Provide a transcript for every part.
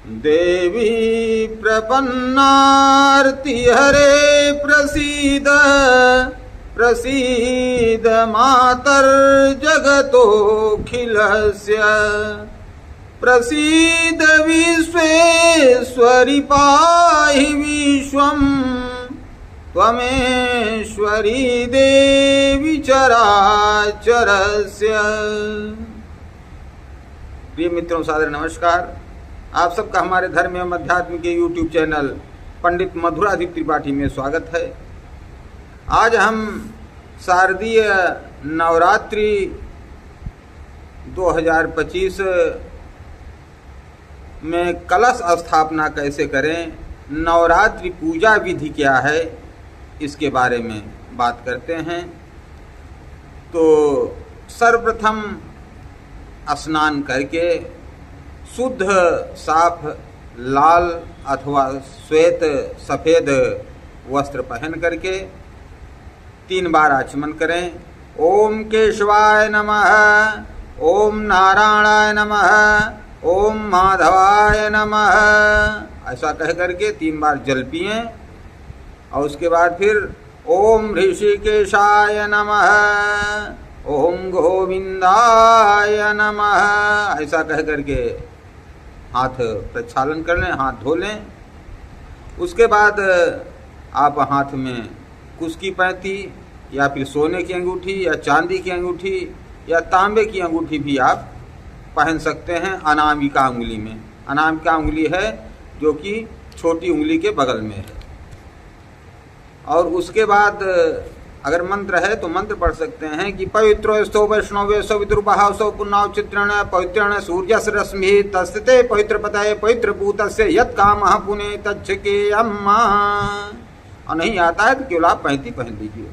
देवी प्रपन्नार्तिहरे प्रसीद प्रसीद मातर्जगतोऽखिलस्य प्रसीद विश्वेश्वरि पाहि विश्वम् त्वमेश्वरी देवी चराचरस्य। प्रिय मित्रों, सादर नमस्कार। आप सबका हमारे धर्म एवं अध्यात्म के YouTube चैनल पंडित मधुराधिप त्रिपाठी में स्वागत है। आज हम शारदीय नवरात्रि 2025 में कलश स्थापना कैसे करें, नवरात्रि पूजा विधि क्या है, इसके बारे में बात करते हैं। तो सर्वप्रथम स्नान करके शुद्ध साफ लाल अथवा श्वेत सफ़ेद वस्त्र पहन करके 3 बार आचमन करें। ओम केशवाय नमः, ओम नारायणाय नमः, ओम माधवाय नमः, ऐसा कह करके 3 बार जल पिएं। और उसके बाद फिर ओम ऋषिकेशाय नमः, ओम गोविंदाय नमः, ऐसा कह करके हाथ प्रक्षालन कर लें, हाथ धो लें। उसके बाद आप हाथ में कुश की पैंती या फिर सोने की अंगूठी या चांदी की अंगूठी या तांबे की अंगूठी भी आप पहन सकते हैं अनामिका उंगली में। अनामिका उंगली है जो कि छोटी उंगली के बगल में है। और उसके बाद अगर मंत्र है तो मंत्र पढ़ सकते हैं कि पवित्रोऽस्तु वैष्णवे सवितुर्वः सौ पुण्यौ चित्रेण पवित्रेण सूर्यस्य रश्मिः तस्ते पवित्र पतये पवित्र भूतस्य यत् कामः पुने तच्छकेयम्। और नहीं आता है तो केवल आप पैंती पहन लीजिए।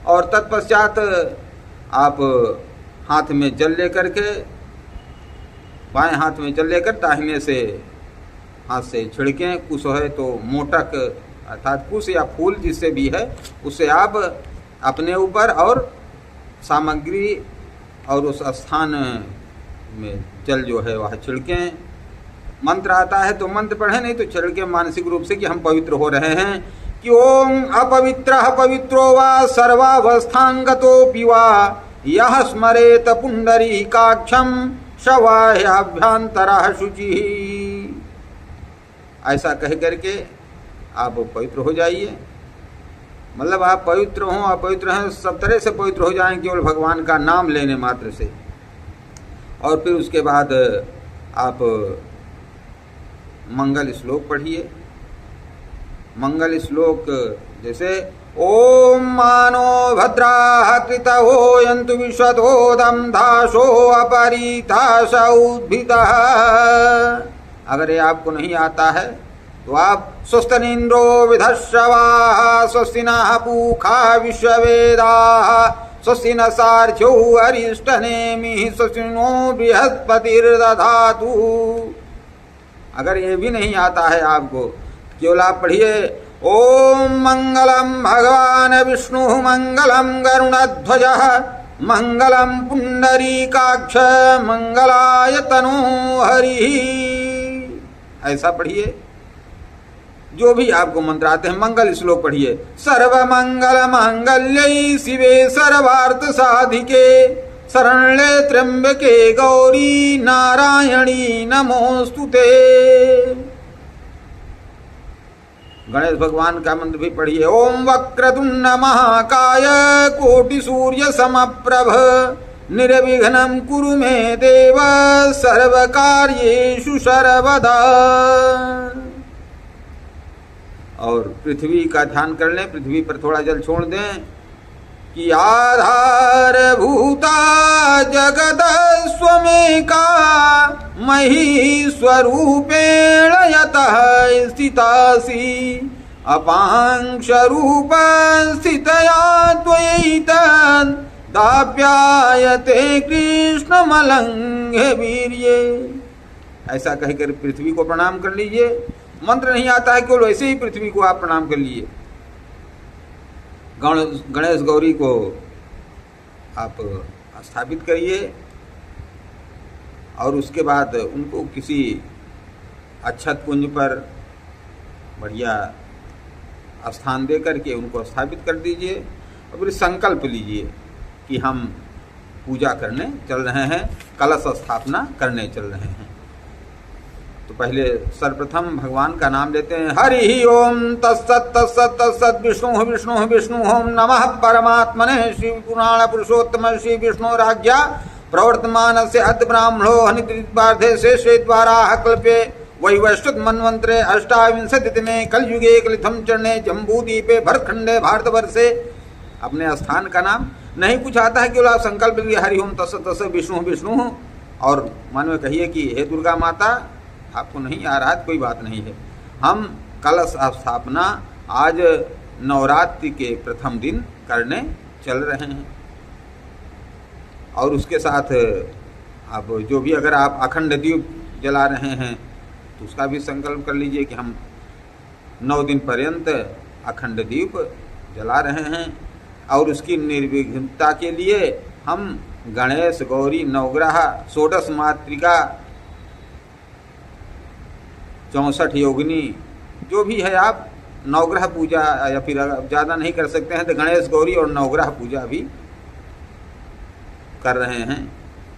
और तत्पश्चात आप हाथ में जल लेकर के, बाएं हाथ में जल लेकर दाहिने से हाथ से छिड़कें। कुश है तो मोटक अर्थात कुश या फूल जिससे भी है उससे आप अपने ऊपर और सामग्री और उस स्थान में जल जो है वह छिड़कें। मंत्र आता है तो मंत्र पढ़ें, नहीं तो छिड़के मानसिक रूप से कि हम पवित्र हो रहे हैं। कि ओम अपवित्रः पवित्रो वा सर्वावस्थांगतोऽपि वा यः स्मरेत पुंडरीकाक्षं शवाह्याभ्यन्तरः शुचिः, ऐसा कह करके आप पवित्र हो जाइए। मतलब आप पवित्र हों अपवित्र हैं, सब तरह से पवित्र हो जाएं केवल भगवान का नाम लेने मात्र से। और फिर उसके बाद आप मंगल श्लोक पढ़िए। मंगल श्लोक जैसे ओम मानो भद्राः कृतवो यन्तु विश्वतो दाशो अपरिताश उद्भिदः। अगर ये आपको नहीं आता है तो आप स्वस्तिनिन्द्रो विधश्रवाः स्वस्ति नः पूषा विश्ववेदाः स्वस्ति नः सार्ध्यो अरिष्टनेमिः स्वस्ति नो बृहस्पतिर्दधातु। अगर ये भी नहीं आता है आपको, केवल आप पढ़िए ओम मंगलम भगवान विष्णु मंगलम गरुणध्वजः मंगलम पुंडरीकाक्ष मंगलाय तनो हरिः, ऐसा पढ़िए। जो भी आपको मंत्र आते हैं मंगल श्लोक पढ़िए। सर्वमंगल मांगल्ये शिवे सर्वार्थ साधिके शरण्ये त्र्यंबके गौरी नारायणी नमोस्तुते। गणेश भगवान का मंत्र भी पढ़िए। ओम वक्रतुंड महाकाय कोटि सूर्य समप्रभ निर्विघ्नं कुरु मे देव सर्वकार्येषु सर्वदा। और पृथ्वी का ध्यान कर लें, पृथ्वी पर थोड़ा जल छोड़ दें कि आधार भूता जगत स्वमेका मही स्वरूपेण यतः स्थितासि अपांश रूप स्थितया त्वयैतद् दाप्यायते कृष्णमलंघ्य वीर्ये। ऐसा कहकर पृथ्वी को प्रणाम कर लीजिए। मंत्र नहीं आता है केवल वैसे ही पृथ्वी को आप प्रणाम कर लीजिए। गणेश गौरी को आप स्थापित करिए और उसके बाद उनको किसी अच्छत कुंज पर बढ़िया स्थान दे करके उनको स्थापित कर दीजिए और फिर संकल्प लीजिए कि हम पूजा करने चल रहे हैं, कलश स्थापना करने चल रहे हैं। तो पहले सर्वप्रथम भगवान का नाम लेते हैं। हरि ओम तत्सत तत्सत तत्सत विष्णु विष्णु विष्णु ओम नमः परमात्मने श्री पुराण पुरुषोत्तम श्री विष्णु राज्ञा प्रवर्तमान से अद्य ब्राह्मणो हनित्वार्धे से श्वेद्वारा कल्पे वैवस्वत मन्वंतरे अष्टाविंशति में कलयुगे कलिथम चरणे जम्बूदीपे भरतखंडे भारतवर्षे। अपने स्थान का नाम नहीं कुछ आता है, केवल आप संकल्प लीजिए हरि ओम तत्सत तत्सत विष्णु विष्णु और मन में कहिए कि हे दुर्गा माता, आपको नहीं आ रहा है कोई बात नहीं है, हम कलश स्थापना आज नवरात्रि के प्रथम दिन करने चल रहे हैं। और उसके साथ अब जो भी अगर आप अखंड दीप जला रहे हैं तो उसका भी संकल्प कर लीजिए कि हम 9 दिन पर्यंत अखंड दीप जला रहे हैं। और उसकी निर्विघ्नता के लिए हम गणेश गौरी नवग्रह 16 मातृका 64 योगिनी जो भी है, आप नवग्रह पूजा या फिर अगर ज़्यादा नहीं कर सकते हैं तो गणेश गौरी और नवग्रह पूजा भी कर रहे हैं,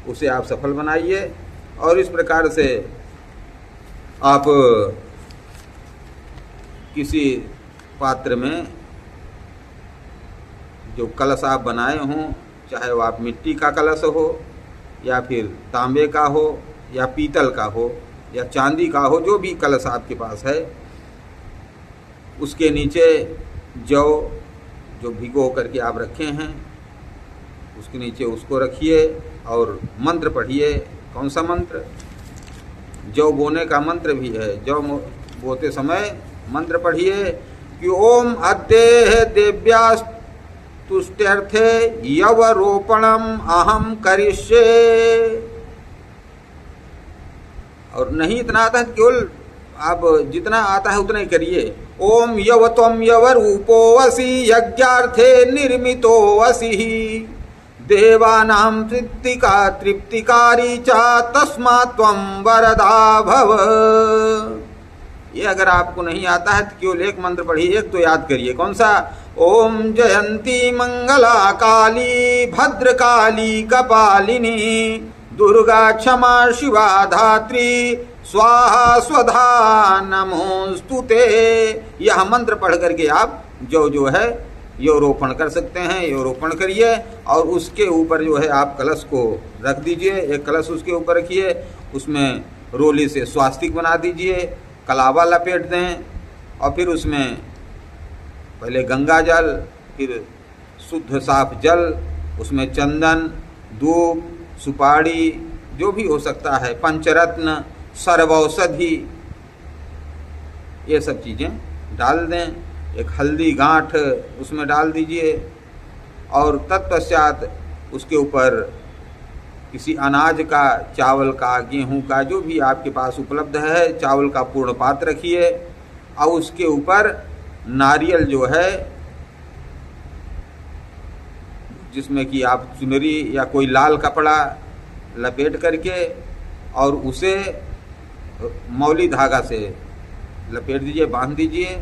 उसे आप सफल बनाइए। और इस प्रकार से आप किसी पात्र में जो कलश आप बनाए हों, चाहे वो आप मिट्टी का कलश हो या फिर तांबे का हो या पीतल का हो या चांदी का हो, जो भी कलश आपके पास है, उसके नीचे जौ जो भिगो करके आप रखे हैं उसके नीचे उसको रखिए और मंत्र पढ़िए। कौन सा मंत्र? जौ बोने का मंत्र भी है, जौ बोते समय मंत्र पढ़िए कि ओम अद्य देव्यास्तुष्ट्यर्थे यवरोपणम अहम करिष्ये। और नहीं इतना आता है, केवल आप जितना आता है उतना ही करिए। ओम यव त्वं यवरूपो वसि यज्ञार्थे निर्मितो वसि देवानां तृप्तिकारी च तस्मात् त्वं वरदा भव। ये अगर आपको नहीं आता है तो केवल एक मंत्र पढ़िए, एक तो याद करिए। कौन सा? ओम जयंती मंगला काली भद्रकाली कपालिनी दुर्गा क्षमा शिवा धात्री स्वाहा स्वधा नमोस्तुते। यह मंत्र पढ़ करके आप जो है यो रोपण कर सकते हैं, यो रोपण करिए। और उसके ऊपर जो है आप कलश को रख दीजिए, एक कलश उसके ऊपर रखिए, उसमें रोली से स्वास्तिक बना दीजिए, कलावा लपेट दें और फिर उसमें पहले गंगा जल, फिर शुद्ध साफ जल, उसमें चंदन, धूप, सुपारी जो भी हो सकता है, पंचरत्न, सर्वौषधि, ये सब चीज़ें डाल दें। एक हल्दी गांठ उसमें डाल दीजिए और तत्पश्चात उसके ऊपर किसी अनाज का, चावल का, गेहूं का, जो भी आपके पास उपलब्ध है, चावल का पूर्ण पात्र रखिए और उसके ऊपर नारियल जो है, जिसमें कि आप चुनरी या कोई लाल कपड़ा लपेट करके और उसे मौली धागा से लपेट दीजिए, बांध दीजिए।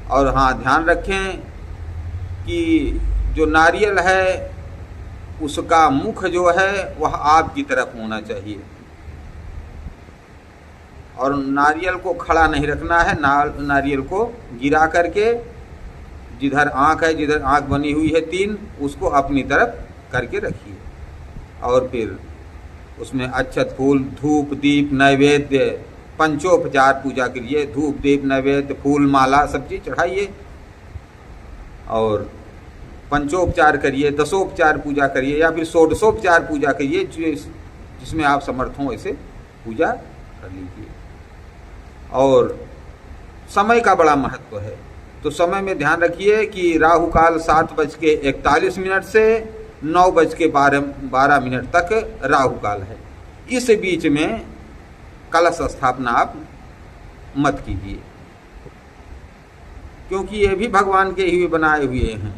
और हाँ, ध्यान रखें कि जो नारियल है उसका मुख जो है वह आपकी तरफ होना चाहिए और नारियल को खड़ा नहीं रखना है। नारियल को गिरा करके जिधर आँख है, जिधर आँख बनी हुई है 3, उसको अपनी तरफ करके रखिए। और फिर उसमें अक्षत, फूल, धूप, दीप, नैवेद्य, पंचोपचार पूजा के लिए धूप, दीप, नैवेद्य, फूल, माला सब चीज़ चढ़ाइए और पंचोपचार करिए, दशोपचार पूजा करिए या फिर षोडशोपचार पूजा करिए, जिसमें आप समर्थ हों ऐसे पूजा कर लीजिए। और समय का बड़ा महत्व है, तो समय में ध्यान रखिए कि राहु काल 7:41 से 9:12 तक राहु काल है। इस बीच में कलश स्थापना आप मत कीजिए, क्योंकि ये भी भगवान के ही बनाए हुए हैं।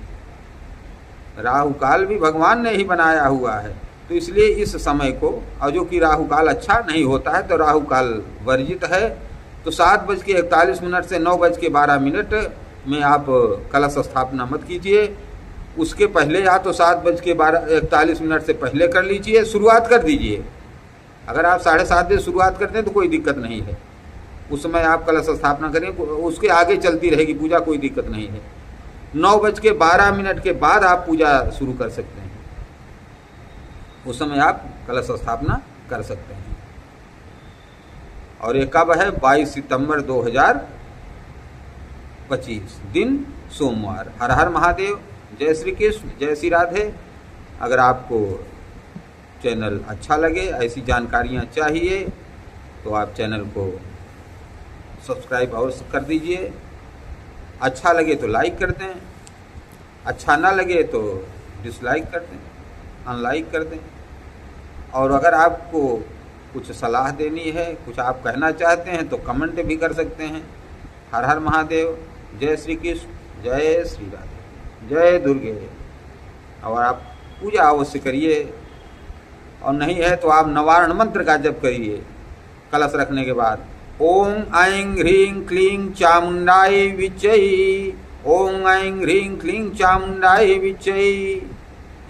राहु काल भी भगवान ने ही बनाया हुआ है, तो इसलिए इस समय को, और जो कि राहु काल अच्छा नहीं होता है तो राहु काल वर्जित है, तो 7:41 से 9:12 में आप कलश स्थापना मत कीजिए। उसके पहले या तो 7:41 से पहले कर लीजिए, शुरुआत कर दीजिए। अगर आप 7:30 बजे शुरुआत करते हैं तो कोई दिक्कत नहीं है, उस समय आप कलश स्थापना करें, उसके आगे चलती रहेगी पूजा, कोई दिक्कत नहीं है। 9:12 के बाद आप पूजा शुरू कर सकते हैं, उस समय आप कलश स्थापना कर सकते हैं। और ये कब है? 22 सितंबर 2025, दिन सोमवार। हर हर महादेव, जय श्री कृष्ण, जय श्री राधे। अगर आपको चैनल अच्छा लगे, ऐसी जानकारियाँ चाहिए, तो आप चैनल को सब्सक्राइब अवश्य कर दीजिए। अच्छा लगे तो लाइक कर दें, अच्छा ना लगे तो डिसलाइक कर दें, अनलाइक कर दें। और अगर आपको कुछ सलाह देनी है, कुछ आप कहना चाहते हैं तो कमेंट भी कर सकते हैं। हर हर महादेव, जय श्री कृष्ण, जय श्री राधे, जय दुर्गे। और आप पूजा अवश्य करिए, और नहीं है तो आप नवारण मंत्र का जप करिए कलश रखने के बाद। ओम ऐं ह्रीं क्लीं चामुंडाय विच्चै, ओम ऐं ह्रीं क्लीं चामुंडाय विच्चै।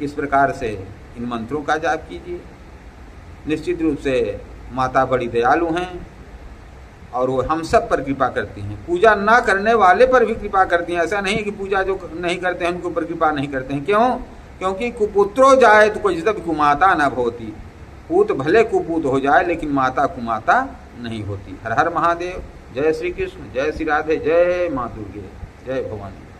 इस प्रकार से इन मंत्रों का जाप कीजिए। निश्चित रूप से माता बड़ी दयालु हैं और वो हम सब पर कृपा करती हैं। पूजा ना करने वाले पर भी कृपा करती हैं। ऐसा नहीं कि पूजा जो नहीं करते हैं उनके ऊपर कृपा नहीं करते हैं। क्यों? क्योंकि कुपुत्रो जाए तो कोई जब कुमाता न होती। पूत भले कुपूत हो जाए लेकिन माता कुमाता नहीं होती। हर हर महादेव, जय श्री कृष्ण, जय श्री राधे, जय माँ दुर्गे, जय भवानी।